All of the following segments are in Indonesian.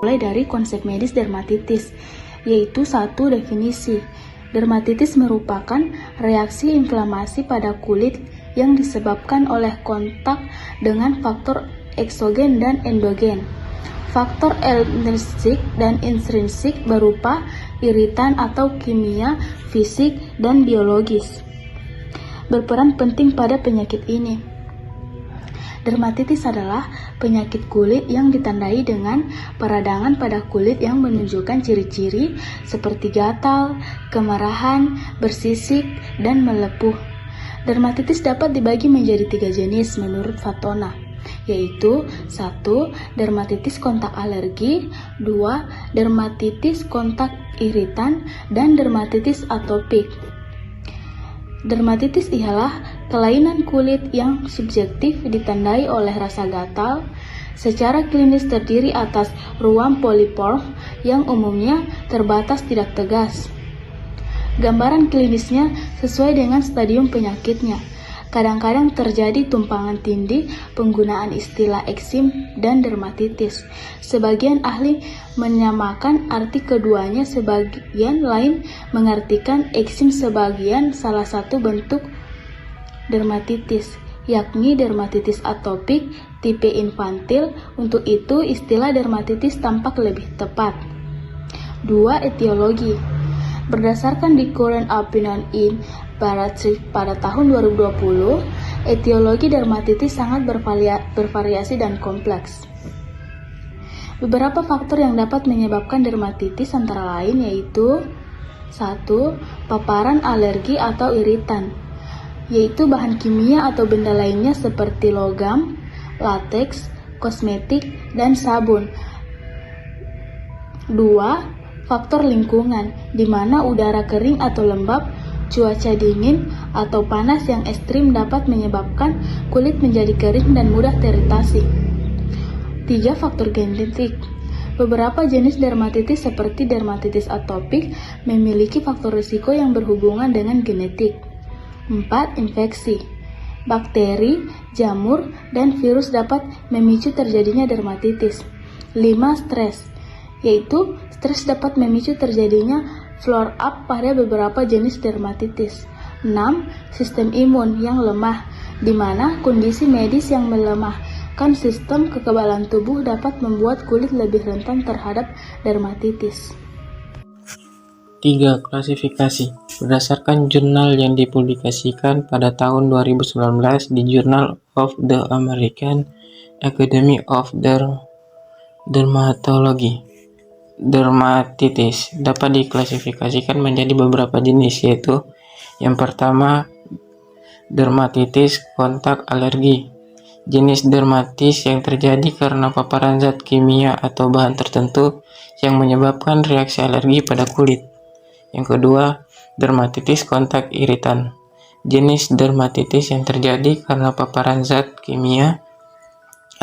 Mulai dari konsep medis dermatitis, yaitu satu definisi. Dermatitis merupakan reaksi inflamasi pada kulit yang disebabkan oleh kontak dengan faktor eksogen dan endogen. Faktor intrinsik dan intrinsik berupa iritan atau kimia, fisik, dan biologis berperan penting pada penyakit ini. Dermatitis adalah penyakit kulit yang ditandai dengan peradangan pada kulit yang menunjukkan ciri-ciri seperti gatal, kemerahan, bersisik, dan melepuh. Dermatitis dapat dibagi menjadi 3 jenis menurut Fatona, yaitu 1. Dermatitis kontak alergi, 2. Dermatitis kontak iritan, dan dermatitis atopik. Dermatitis ialah kelainan kulit yang subjektif ditandai oleh rasa gatal. Secara klinis terdiri atas ruam polipor yang umumnya terbatas tidak tegas. Gambaran klinisnya sesuai dengan stadium penyakitnya. Kadang-kadang terjadi tumpangan tindih penggunaan istilah eksim dan dermatitis. Sebagian ahli menyamakan arti keduanya, sebagian lain mengartikan eksim sebagian salah satu bentuk dermatitis, yakni dermatitis atopik tipe infantil. Untuk itu, istilah dermatitis tampak lebih tepat. 2. Etiologi. Berdasarkan The Current Opinion in Bariatrics pada tahun 2020, etiologi dermatitis sangat bervariasi dan kompleks. Beberapa faktor yang dapat menyebabkan dermatitis antara lain yaitu 1. Paparan alergi atau iritan, yaitu bahan kimia atau benda lainnya seperti logam, lateks, kosmetik, dan sabun. 2. Faktor lingkungan, di mana udara kering atau lembab, cuaca dingin, atau panas yang ekstrim dapat menyebabkan kulit menjadi kering dan mudah teritasi. 3. Faktor genetik. Beberapa jenis dermatitis seperti dermatitis atopik memiliki faktor risiko yang berhubungan dengan genetik. 4. Infeksi. Bakteri, jamur, dan virus dapat memicu terjadinya dermatitis. 5. Stres, yaitu stres dapat memicu terjadinya flare-up pada beberapa jenis dermatitis. 6. Sistem imun yang lemah, di mana kondisi medis yang melemahkan sistem kekebalan tubuh dapat membuat kulit lebih rentan terhadap dermatitis. 3. Klasifikasi. Berdasarkan jurnal yang dipublikasikan pada tahun 2019 di Journal of the American Academy of Dermatology, dermatitis dapat diklasifikasikan menjadi beberapa jenis, yaitu yang pertama, dermatitis kontak alergi. Jenis dermatitis yang terjadi karena paparan zat kimia atau bahan tertentu yang menyebabkan reaksi alergi pada kulit. Yang kedua, dermatitis kontak iritan. Jenis dermatitis yang terjadi karena paparan zat kimia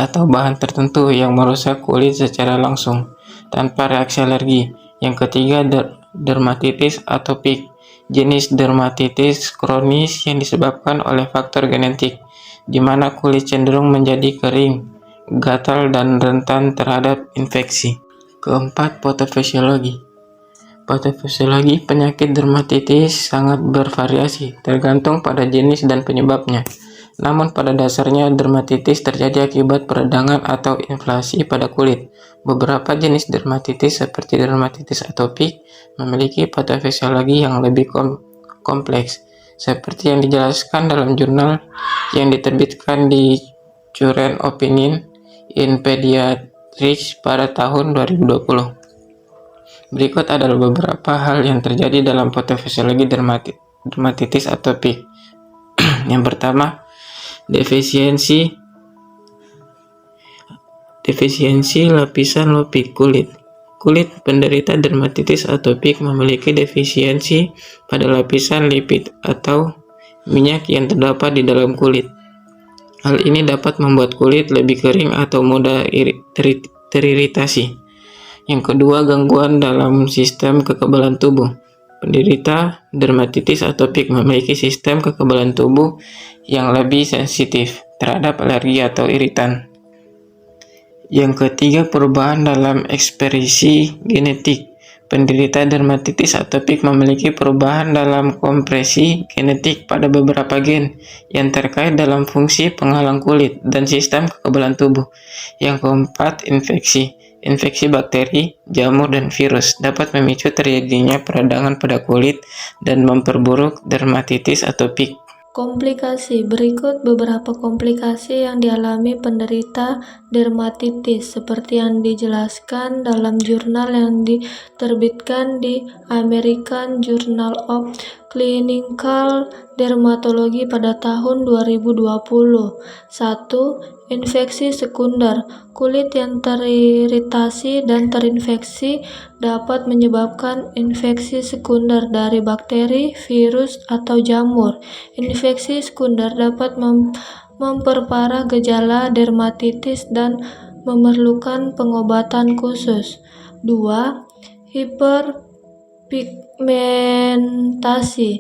atau bahan tertentu yang merusak kulit secara langsung tanpa reaksi alergi. Yang ketiga, dermatitis atopik. Jenis dermatitis kronis yang disebabkan oleh faktor genetik, di mana kulit cenderung menjadi kering, gatal, dan rentan terhadap infeksi. Keempat, patofisiologi. Patofisiologi penyakit dermatitis sangat bervariasi, tergantung pada jenis dan penyebabnya. Namun pada dasarnya dermatitis terjadi akibat peradangan atau inflamasi pada kulit. Beberapa jenis dermatitis seperti dermatitis atopik memiliki patofisiologi yang lebih kompleks, seperti yang dijelaskan dalam jurnal yang diterbitkan di Current Opinion in Pediatrics pada tahun 2020. Berikut adalah beberapa hal yang terjadi dalam patofisiologi dermatitis atopik. Yang pertama, defisiensi lapisan lipid kulit. Kulit penderita dermatitis atopik memiliki defisiensi pada lapisan lipid atau minyak yang terdapat di dalam kulit. Hal ini dapat membuat kulit lebih kering atau mudah teriritasi. Yang kedua, gangguan dalam sistem kekebalan tubuh. Penderita dermatitis atopik memiliki sistem kekebalan tubuh yang lebih sensitif terhadap alergi atau iritan. Yang ketiga, perubahan dalam ekspresi genetik. Penderita dermatitis atopik memiliki perubahan dalam kompresi genetik pada beberapa gen yang terkait dalam fungsi penghalang kulit dan sistem kekebalan tubuh. Yang keempat, infeksi. Infeksi bakteri, jamur, dan virus dapat memicu terjadinya peradangan pada kulit dan memperburuk dermatitis atopik. Komplikasi. Berikut beberapa komplikasi yang dialami penderita dermatitis seperti yang dijelaskan dalam jurnal yang diterbitkan di American Journal of Clinical Dermatology pada tahun 2020. 1. Infeksi sekunder. Kulit yang teriritasi dan terinfeksi dapat menyebabkan infeksi sekunder dari bakteri, virus, atau jamur. Infeksi sekunder dapat memperparah gejala dermatitis dan memerlukan pengobatan khusus. 2. Hiperpigmentasi.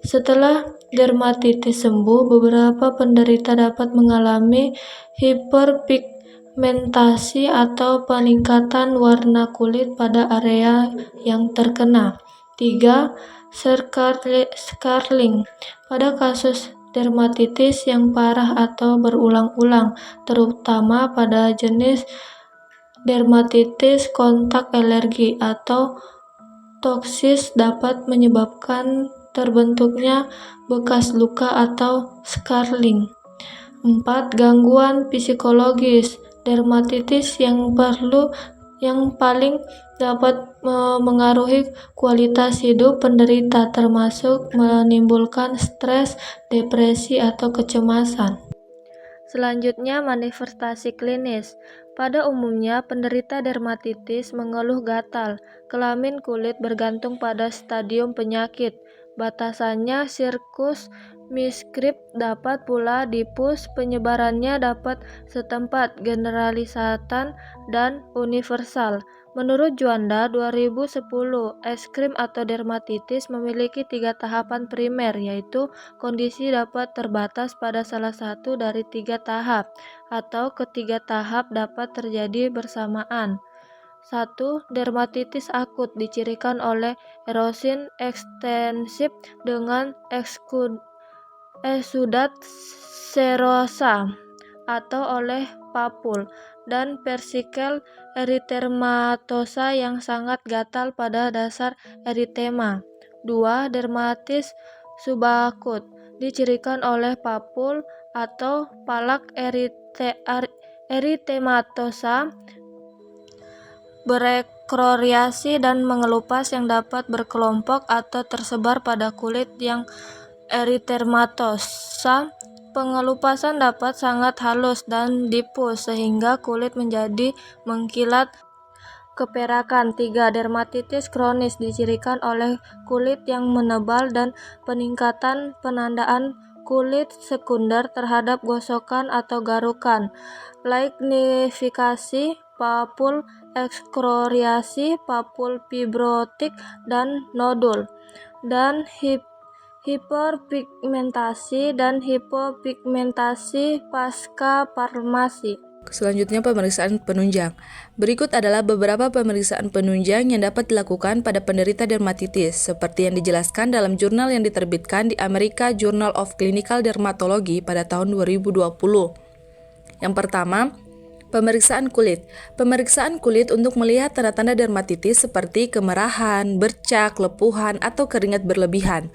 Setelah dermatitis sembuh, beberapa penderita dapat mengalami hiperpigmentasi atau peningkatan warna kulit pada area yang terkena. 3. Scarring. Pada kasus dermatitis yang parah atau berulang-ulang, terutama pada jenis dermatitis kontak alergi atau toksis, dapat menyebabkan terbentuknya bekas luka atau scarring. 4. Gangguan psikologis. Dermatitis yang paling dapat mengaruhi kualitas hidup penderita, termasuk menimbulkan stres, depresi, atau kecemasan. Selanjutnya, manifestasi klinis. Pada umumnya, penderita dermatitis mengeluh gatal, kelamin kulit bergantung pada stadium penyakit. Batasannya sirkus miskrip, dapat pula difus, penyebarannya dapat setempat, generalisatan, dan universal. Menurut Juanda 2010, ekrim atau dermatitis memiliki 3 tahapan primer, yaitu kondisi dapat terbatas pada salah satu dari 3 tahap, atau ketiga tahap dapat terjadi bersamaan. 1. Dermatitis akut dicirikan oleh erosi ekstensif dengan exudat serosa atau oleh papul dan versikel erythematosa yang sangat gatal pada dasar eritema. 2. Dermatitis subakut dicirikan oleh papul atau palak erythematosa berekroriasi dan mengelupas yang dapat berkelompok atau tersebar pada kulit yang erythematosa. Pengelupasan dapat sangat halus dan difus sehingga kulit menjadi mengkilat keperakan. 3. Dermatitis kronis dicirikan oleh kulit yang menebal dan peningkatan penandaan kulit sekunder terhadap gosokan atau garukan, lignifikasi, papul ekskroriasi, papul fibrotik, dan nodul, dan hiperpigmentasi dan hipopigmentasi pasca farmasi. Selanjutnya, pemeriksaan penunjang. Berikut adalah beberapa pemeriksaan penunjang yang dapat dilakukan pada penderita dermatitis, seperti yang dijelaskan dalam jurnal yang diterbitkan di American Journal of Clinical Dermatology pada tahun 2020. Yang pertama, pemeriksaan kulit. Pemeriksaan kulit untuk melihat tanda-tanda dermatitis seperti kemerahan, bercak, lepuhan, atau keringat berlebihan.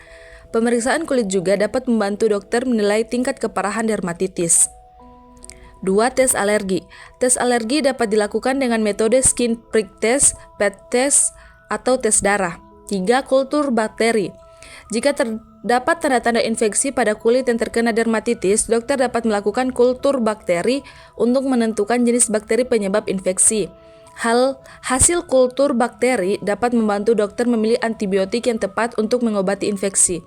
Pemeriksaan kulit juga dapat membantu dokter menilai tingkat keparahan dermatitis. 2. Tes alergi. Tes alergi dapat dilakukan dengan metode skin prick test, PET test, atau tes darah. 3. Kultur bakteri. Jika terdapat tanda-tanda infeksi pada kulit yang terkena dermatitis, dokter dapat melakukan kultur bakteri untuk menentukan jenis bakteri penyebab infeksi. Hasil kultur bakteri dapat membantu dokter memilih antibiotik yang tepat untuk mengobati infeksi.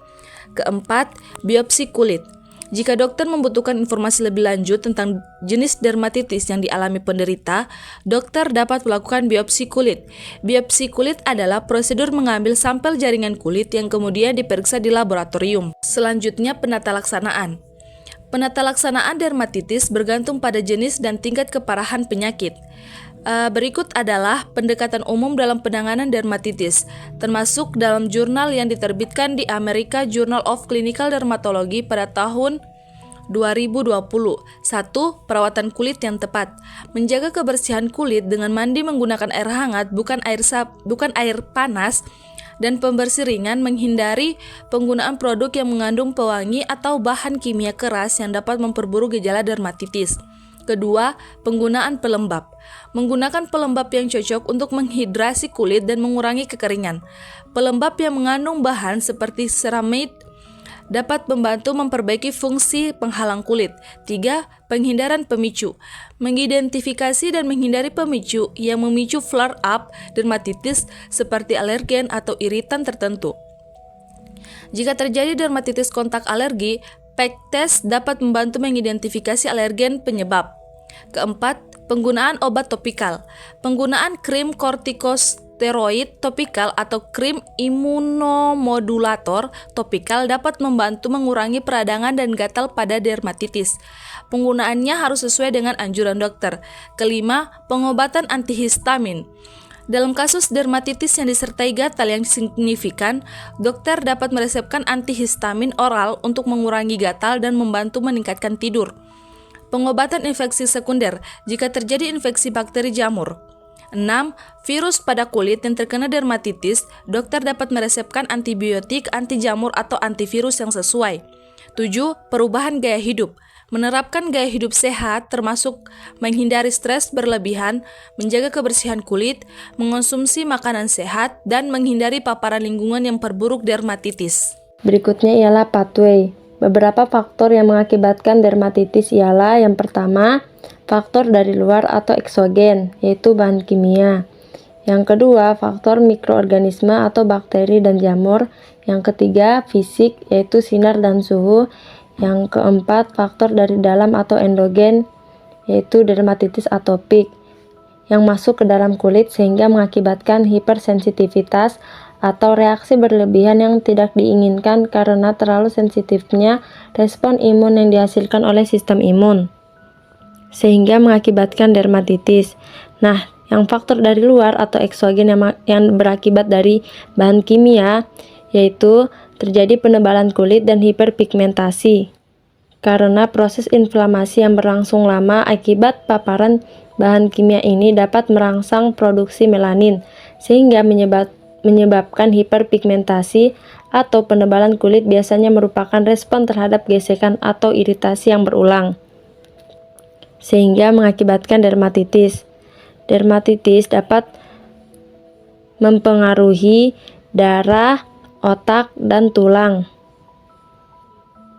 Keempat, biopsi kulit. Jika dokter membutuhkan informasi lebih lanjut tentang jenis dermatitis yang dialami penderita, dokter dapat melakukan biopsi kulit. Biopsi kulit adalah prosedur mengambil sampel jaringan kulit yang kemudian diperiksa di laboratorium. Selanjutnya, penata laksanaan. Penata laksanaan dermatitis bergantung pada jenis dan tingkat keparahan penyakit. Berikut adalah pendekatan umum dalam penanganan dermatitis, termasuk dalam jurnal yang diterbitkan di American Journal of Clinical Dermatology pada tahun 2020. 1. Perawatan kulit yang tepat. Menjaga kebersihan kulit dengan mandi menggunakan air hangat, bukan air panas, dan pembersih ringan. Menghindari penggunaan produk yang mengandung pewangi atau bahan kimia keras yang dapat memperburuk gejala dermatitis. Kedua, penggunaan pelembab. Menggunakan pelembab yang cocok untuk menghidrasi kulit dan mengurangi kekeringan. Pelembab yang mengandung bahan seperti ceramide dapat membantu memperbaiki fungsi penghalang kulit. 3. Penghindaran pemicu. Mengidentifikasi dan menghindari pemicu yang memicu flare-up dermatitis seperti alergen atau iritan tertentu. Jika terjadi dermatitis kontak alergi, PEG test dapat membantu mengidentifikasi alergen penyebab. Keempat, penggunaan obat topikal. Penggunaan krim kortikosteroid topikal atau krim imunomodulator topikal dapat membantu mengurangi peradangan dan gatal pada dermatitis. Penggunaannya harus sesuai dengan anjuran dokter. Kelima, pengobatan antihistamin. Dalam kasus dermatitis yang disertai gatal yang signifikan, dokter dapat meresepkan antihistamin oral untuk mengurangi gatal dan membantu meningkatkan tidur. Pengobatan infeksi sekunder jika terjadi infeksi bakteri jamur. 6. Virus pada kulit yang terkena dermatitis, dokter dapat meresepkan antibiotik, anti jamur atau antivirus yang sesuai. 7. Perubahan gaya hidup. Menerapkan gaya hidup sehat termasuk menghindari stres berlebihan, menjaga kebersihan kulit, mengonsumsi makanan sehat, dan menghindari paparan lingkungan yang perburuk dermatitis. Berikutnya ialah pathway. Beberapa faktor yang mengakibatkan dermatitis ialah yang pertama, faktor dari luar atau eksogen, yaitu bahan kimia. Yang kedua, faktor mikroorganisme atau bakteri dan jamur. Yang ketiga, fisik, yaitu sinar dan suhu. Yang keempat, faktor dari dalam atau endogen, yaitu dermatitis atopik, yang masuk ke dalam kulit sehingga mengakibatkan hipersensitivitas atau reaksi berlebihan yang tidak diinginkan karena terlalu sensitifnya respon imun yang dihasilkan oleh sistem imun, sehingga mengakibatkan dermatitis. Nah, yang faktor dari luar atau eksogen yang berakibat dari bahan kimia, yaitu terjadi penebalan kulit dan hiperpigmentasi karena proses inflamasi yang berlangsung lama akibat paparan bahan kimia ini dapat merangsang produksi melanin sehingga menyebabkan hiperpigmentasi atau penebalan kulit. Biasanya merupakan respon terhadap gesekan atau iritasi yang berulang sehingga mengakibatkan dermatitis. Dermatitis dapat mempengaruhi darah, otak, dan tulang.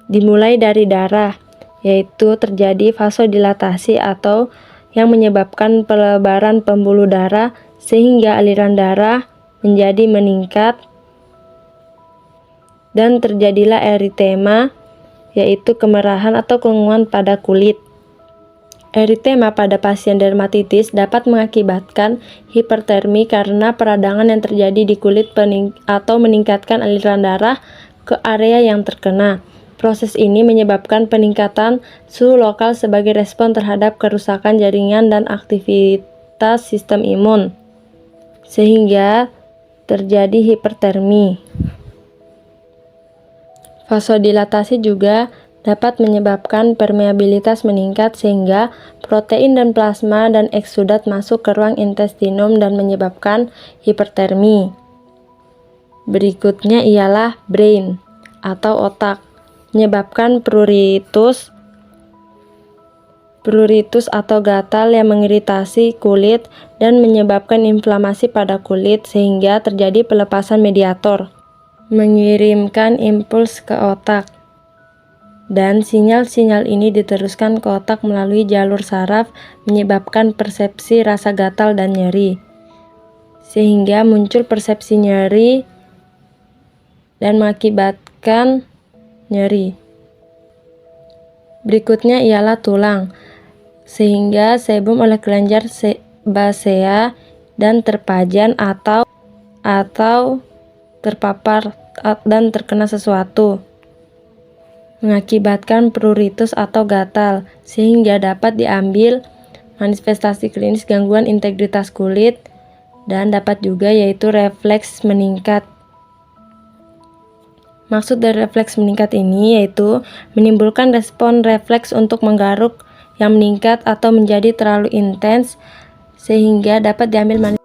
Dimulai dari darah, yaitu terjadi vasodilatasi atau yang menyebabkan pelebaran pembuluh darah sehingga aliran darah menjadi meningkat, dan terjadilah eritema, yaitu kemerahan atau keunguan pada kulit. Eritema pada pasien dermatitis dapat mengakibatkan hipertermi karena peradangan yang terjadi di kulit atau meningkatkan aliran darah ke area yang terkena. Proses ini menyebabkan peningkatan suhu lokal sebagai respon terhadap kerusakan jaringan dan aktivitas sistem imun, sehingga terjadi hipertermi. Vasodilatasi juga dapat menyebabkan permeabilitas meningkat sehingga protein dan plasma dan eksudat masuk ke ruang intestinum dan menyebabkan hipertermi. Berikutnya ialah brain atau otak, menyebabkan pruritus atau gatal yang mengiritasi kulit dan menyebabkan inflamasi pada kulit sehingga terjadi pelepasan mediator, mengirimkan impuls ke otak. Dan sinyal-sinyal ini diteruskan ke otak melalui jalur saraf, menyebabkan persepsi rasa gatal dan nyeri, sehingga muncul persepsi nyeri dan mengakibatkan nyeri. Berikutnya ialah tulang, sehingga sebum oleh kelenjar sebasea dan terpajan atau terpapar dan terkena sesuatu. mengakibatkan pruritus atau gatal, sehingga dapat diambil manifestasi klinis gangguan integritas kulit, dan dapat juga yaitu refleks meningkat. Maksud dari refleks meningkat ini yaitu menimbulkan respon refleks untuk menggaruk yang meningkat atau menjadi terlalu intens sehingga dapat diambil